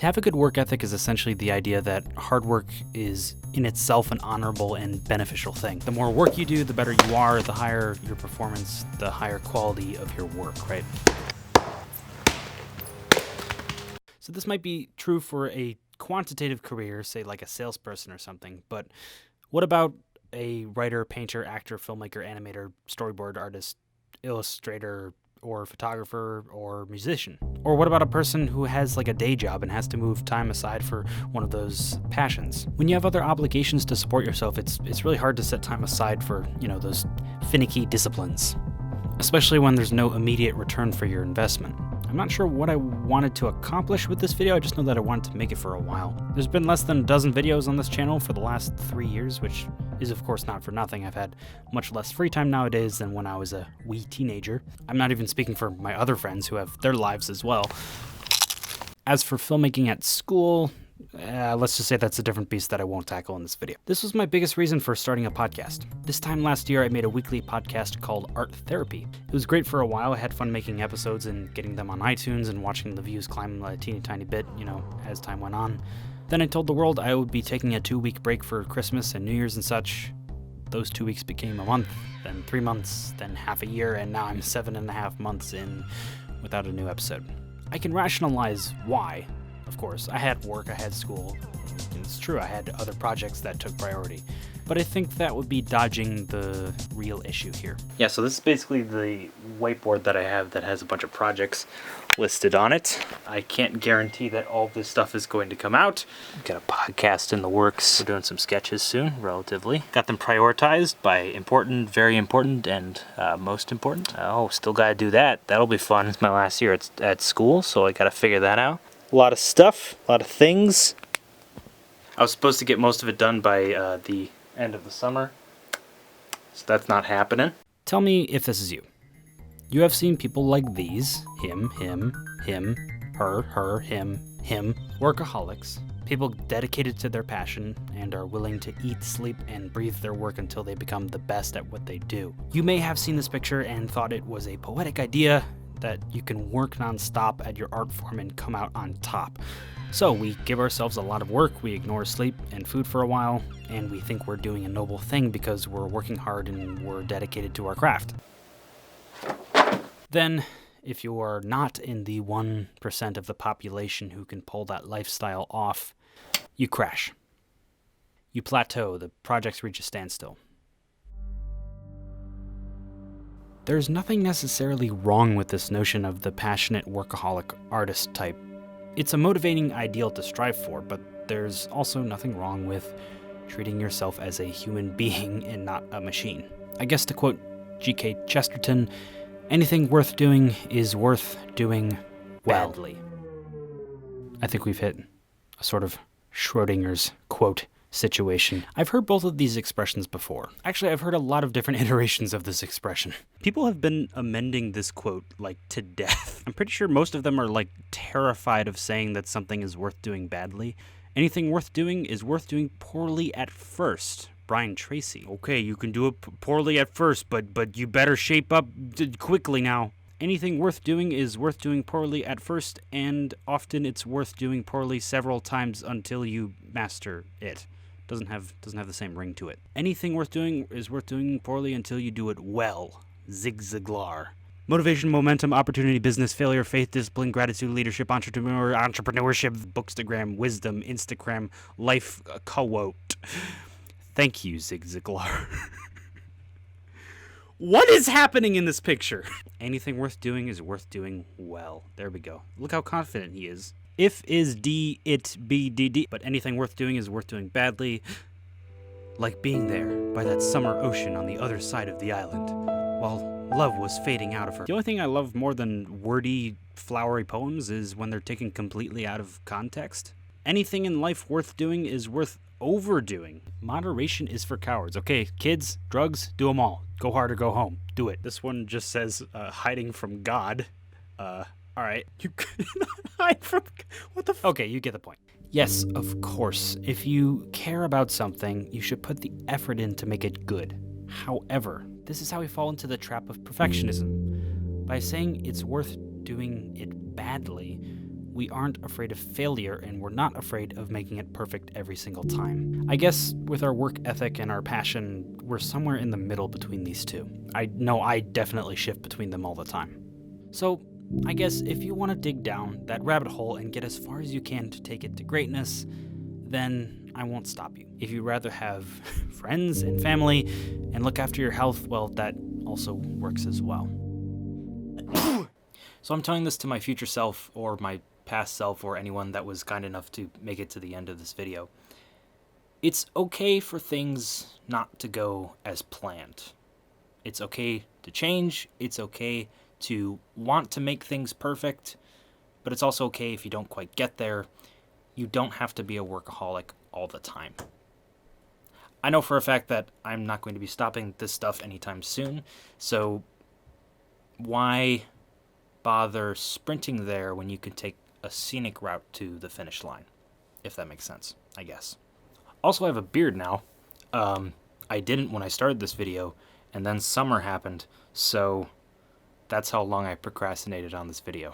To have a good work ethic is essentially the idea that hard work is in itself an honorable and beneficial thing. The more work you do, the better you are, the higher your performance, the higher quality of your work, right? So this might be true for a quantitative career, say like a salesperson or something, but what about a writer, painter, actor, filmmaker, animator, storyboard artist, illustrator, or photographer, or musician? Or what about a person who has like a day job and has to move time aside for one of those passions? When you have other obligations to support yourself, it's really hard to set time aside for, those finicky disciplines, especially when there's no immediate return for your investment. I'm not sure what I wanted to accomplish with this video, I just know that I wanted to make it for a while. There's been less than a dozen videos on this channel for the last 3 years, which is of course not for nothing. I've had much less free time nowadays than when I was a wee teenager. I'm not even speaking for my other friends who have their lives as well. As for filmmaking at school, let's just say that's a different beast that I won't tackle in this video. This was my biggest reason for starting a podcast. This time last year, I made a weekly podcast called Art Therapy. It was great for a while. I had fun making episodes and getting them on iTunes and watching the views climb a teeny tiny bit, as time went on. Then I told the world I would be taking a 2-week break for Christmas and New Year's and such. Those 2 weeks became a month, then 3 months, then half a year, and now I'm 7.5 months in without a new episode. I can rationalize why. Of course, I had work, I had school. It's true, I had other projects that took priority. But I think that would be dodging the real issue here. Yeah, so this is basically the whiteboard that I have that has a bunch of projects listed on it. I can't guarantee that all of this stuff is going to come out. I've got a podcast in the works. We're doing some sketches soon, relatively. Got them prioritized by important, very important, and most important. Oh, still gotta do that. That'll be fun. It's my last year at school, so I gotta figure that out. A lot of stuff, a lot of things. I was supposed to get most of it done by the end of the summer, so that's not happening. Tell me if this is you. You have seen people like these, him, her, him, workaholics, people dedicated to their passion and are willing to eat, sleep, and breathe their work until they become the best at what they do. You may have seen this picture and thought it was a poetic idea that you can work non-stop at your art form and come out on top. So we give ourselves a lot of work, we ignore sleep and food for a while, and we think we're doing a noble thing because we're working hard and we're dedicated to our craft. Then, if you are not in the 1% of the population who can pull that lifestyle off, you crash. You plateau, the projects reach a standstill. There's nothing necessarily wrong with this notion of the passionate workaholic artist type. It's a motivating ideal to strive for, but there's also nothing wrong with treating yourself as a human being and not a machine. I guess to quote G.K. Chesterton, anything worth doing is worth doing badly. I think we've hit a sort of Schrodinger's quote situation. I've heard both of these expressions before. Actually, I've heard a lot of different iterations of this expression. People have been amending this quote, to death. I'm pretty sure most of them are, terrified of saying that something is worth doing badly. Anything worth doing is worth doing poorly at first. Brian Tracy. Okay, you can do it poorly at first, but you better shape up quickly now. Anything worth doing is worth doing poorly at first, and often it's worth doing poorly several times until you master it. Doesn't have the same ring to it. Anything worth doing is worth doing poorly until you do it well. Zig Ziglar. Motivation, momentum, opportunity, business, failure, faith, discipline, gratitude, leadership, entrepreneurship, bookstagram, wisdom, Instagram, life quote. Thank you, Zig Ziglar. What is happening in this picture? Anything worth doing is worth doing well. There we go. Look how confident he is. If is D, it be DD. But anything worth doing is worth doing badly. Like being there by that summer ocean on the other side of the island, while love was fading out of her. The only thing I love more than wordy, flowery poems is when they're taken completely out of context. Anything in life worth doing is worth overdoing. Moderation is for cowards. Okay, kids, drugs, do them all. Go hard or go home. Do it. This one just says, hiding from God. Alright. You cannot hide from... What the Okay, you get the point. Yes, of course. If you care about something, you should put the effort in to make it good. However, this is how we fall into the trap of perfectionism. By saying it's worth doing it badly, we aren't afraid of failure, and we're not afraid of making it perfect every single time. I guess with our work ethic and our passion, we're somewhere in the middle between these two. I know I definitely shift between them all the time. So, I guess if you want to dig down that rabbit hole and get as far as you can to take it to greatness, then I won't stop you. If you'd rather have friends and family and look after your health, well, that also works as well. So I'm telling this to my future self or my past self or anyone that was kind enough to make it to the end of this video. It's okay for things not to go as planned. It's okay to change. It's okay to want to make things perfect, but it's also okay if you don't quite get there. You don't have to be a workaholic all the time. I know for a fact that I'm not going to be stopping this stuff anytime soon, so why bother sprinting there when you could take a scenic route to the finish line, if that makes sense, I guess. Also, I have a beard now. I didn't when I started this video, and then summer happened, so that's how long I procrastinated on this video.